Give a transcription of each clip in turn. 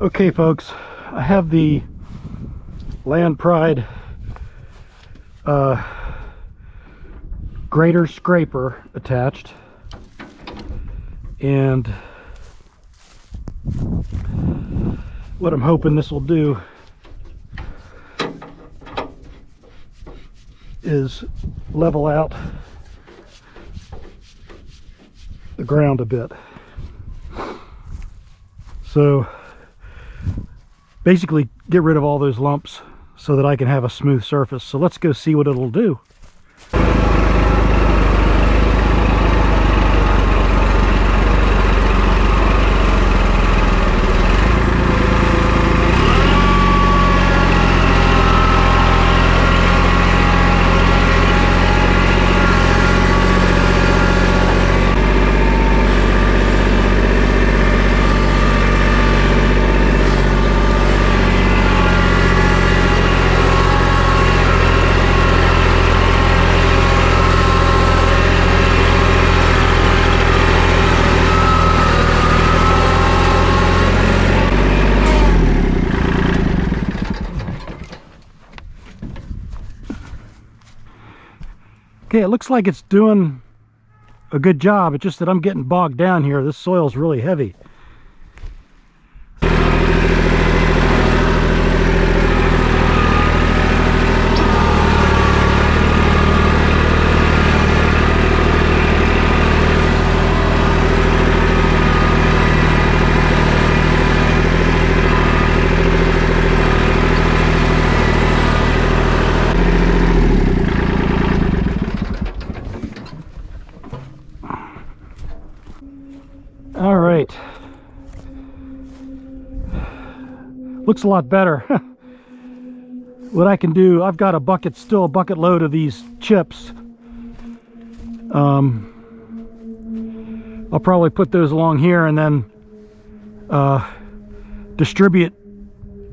Okay folks, I have the LandPride Grader Scraper attached, and what I'm hoping this will do is level out the ground a bit. So basically get rid of all those lumps so that I can have a smooth surface. So let's go see what it'll do. Okay, it looks like it's doing a good job. It's just that I'm getting bogged down here. This soil's really heavy. All right, looks a lot better. What I can do, I've got a bucket, still a bucket load of these chips. I'll probably put those along here and then distribute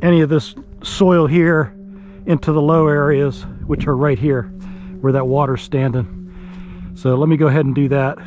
any of this soil here into the low areas, which are right here where that water's standing. So let me go ahead and do that.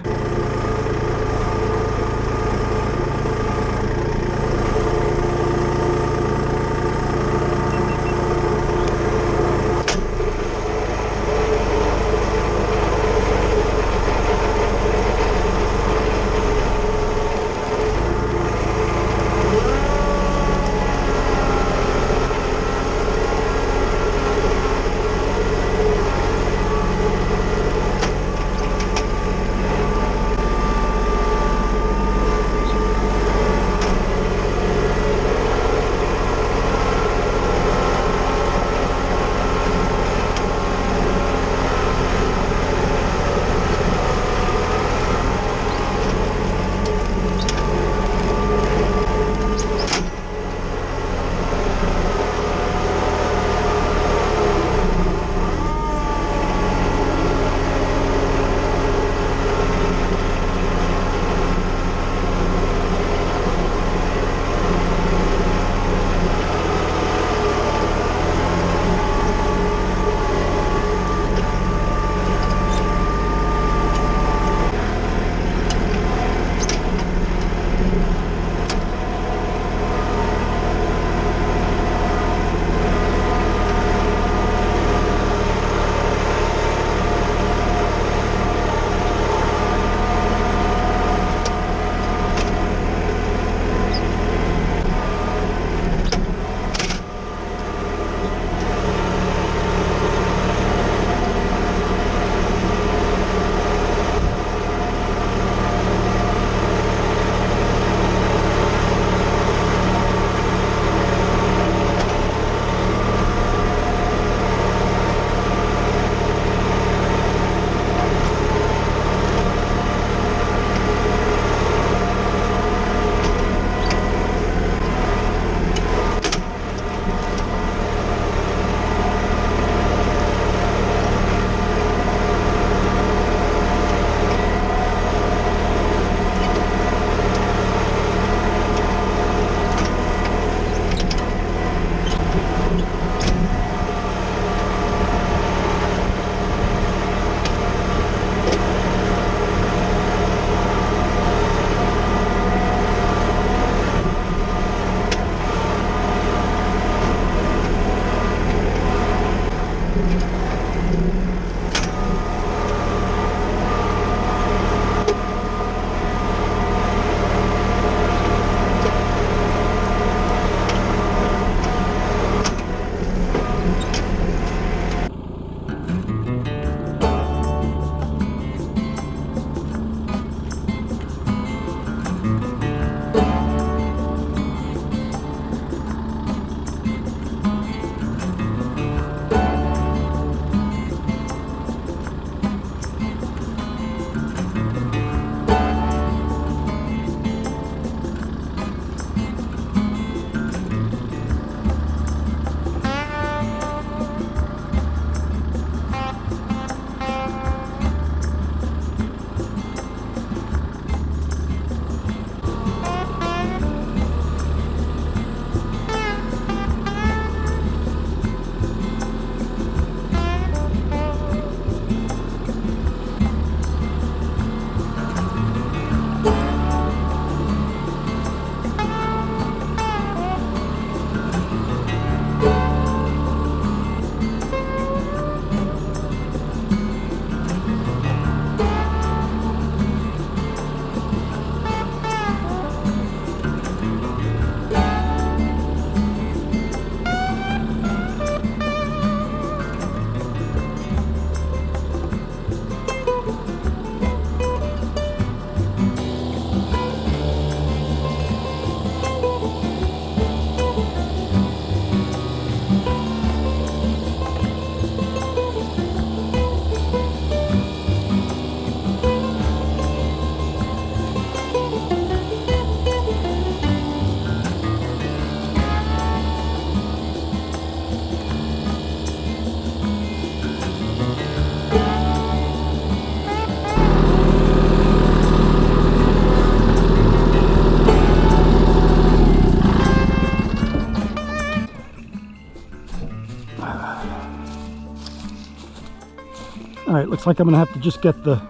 All right, looks like I'm gonna have to just get the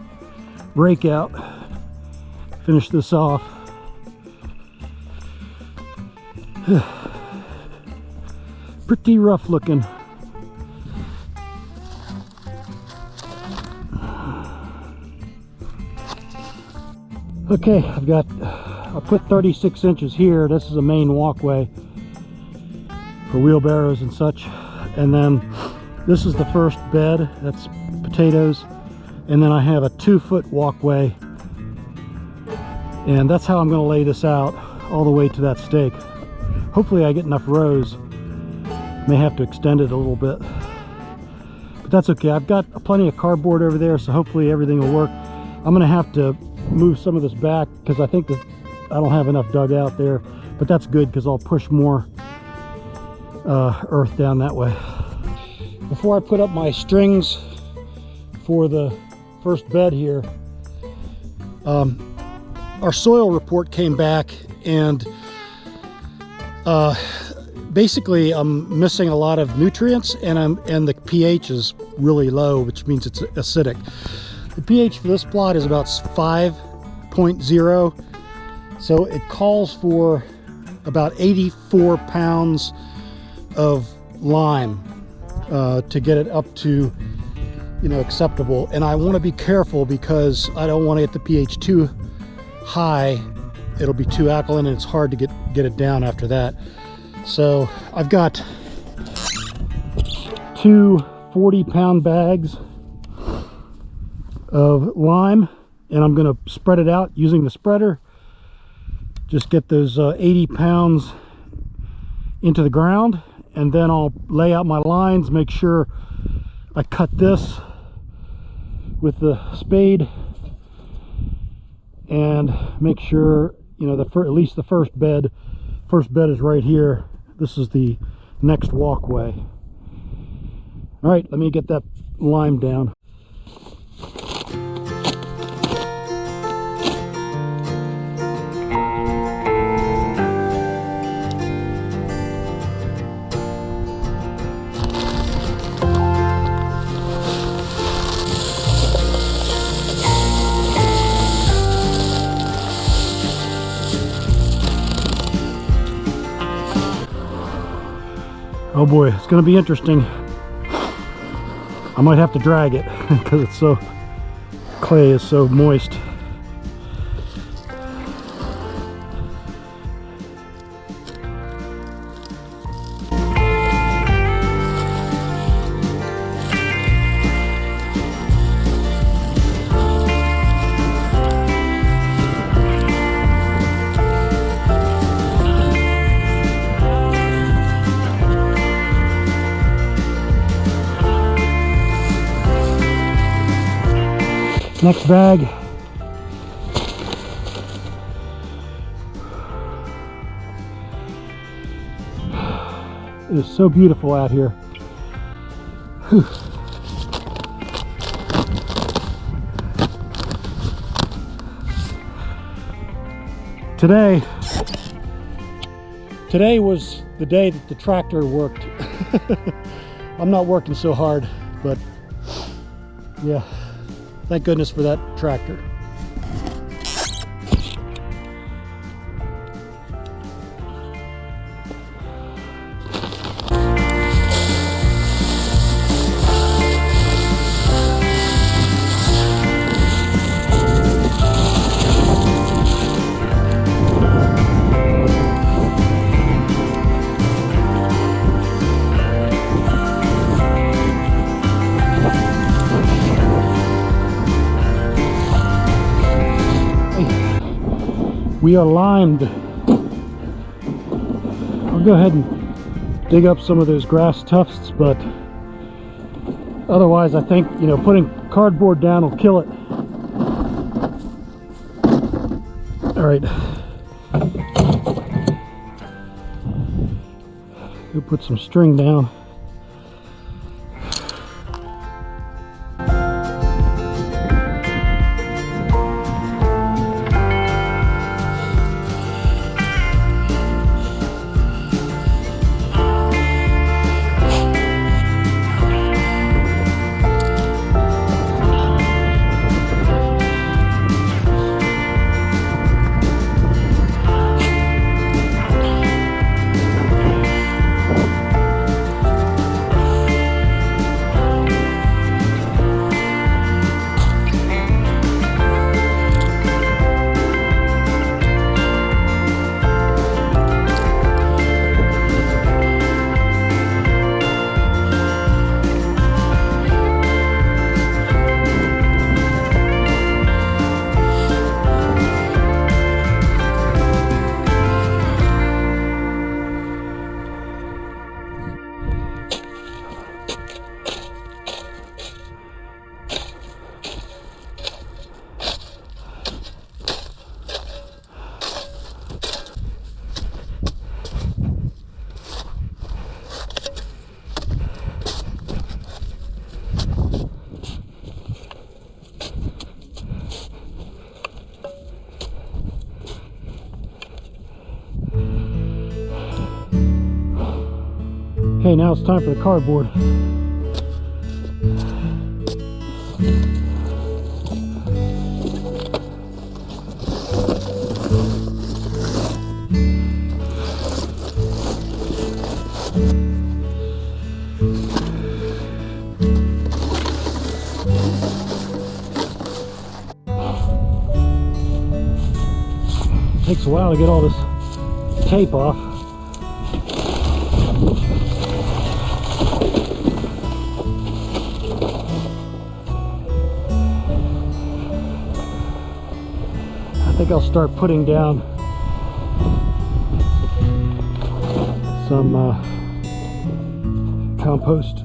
rake out, finish this off. Pretty rough looking. Okay, I put 36 inches here. This is a main walkway for wheelbarrows and such. And then this is the first bed, that's potatoes. And then I have a 2-foot walkway. And that's how I'm gonna lay this out all the way to that stake. Hopefully I get enough rows. May have to extend it a little bit. But that's okay, I've got plenty of cardboard over there, so hopefully everything will work. I'm gonna have to move some of this back because I think that I don't have enough dug out there, but that's good because I'll push more earth down that way. Before I put up my strings for the first bed here, our soil report came back, and basically I'm missing a lot of nutrients, and the pH is really low, which means it's acidic. The pH for this plot is about 5.0, so it calls for about 84 pounds of lime to get it up to, you know, acceptable. And I want to be careful because I don't want to get the pH too high. It'll be too alkaline and it's hard to get it down after that. So I've got 2 40-pound bags of lime, and I'm going to spread it out using the spreader. Just get those 80 pounds into the ground, and then I'll lay out my lines, make sure I cut this with the spade, and make sure, you know, at least the first bed is right here. This is the next walkway. All right, let me get that lime down. Oh boy, it's going to be interesting. I might have to drag it because it's so, clay is so moist. Next bag. It is so beautiful out here. Whew. Today was the day that the tractor worked. I'm not working so hard, but yeah. Thank goodness for that tractor. We are limed. I'll go ahead and dig up some of those grass tufts, but otherwise I think, you know, putting cardboard down will kill it. All right. We'll put some string down. Okay, now it's time for the cardboard. Takes a while to get all this tape off. I think I'll start putting down some compost.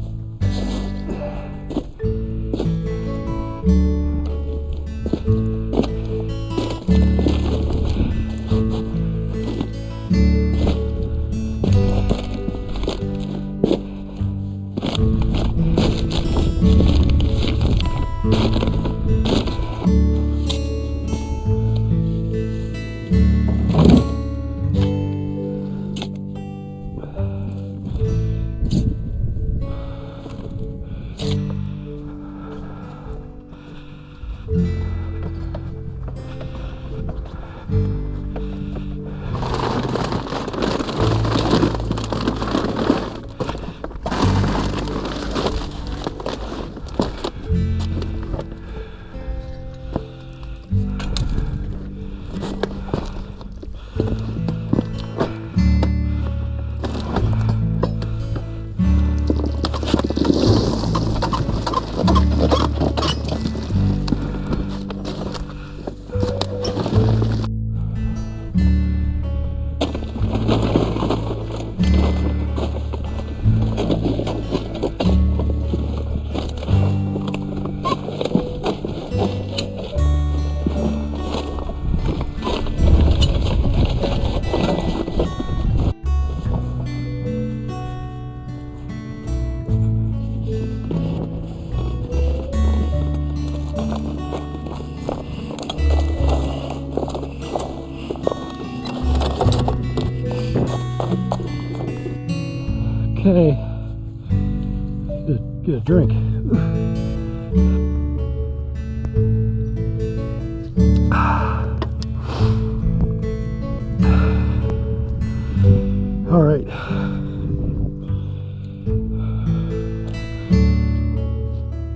Okay, get a drink. All right.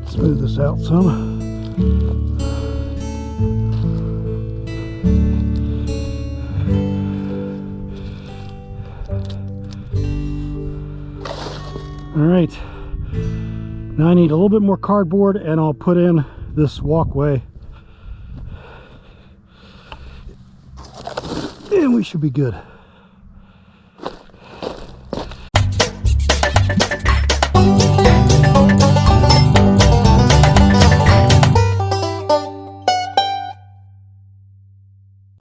Smooth this out some. All right, now I need a little bit more cardboard and I'll put in this walkway and we should be good.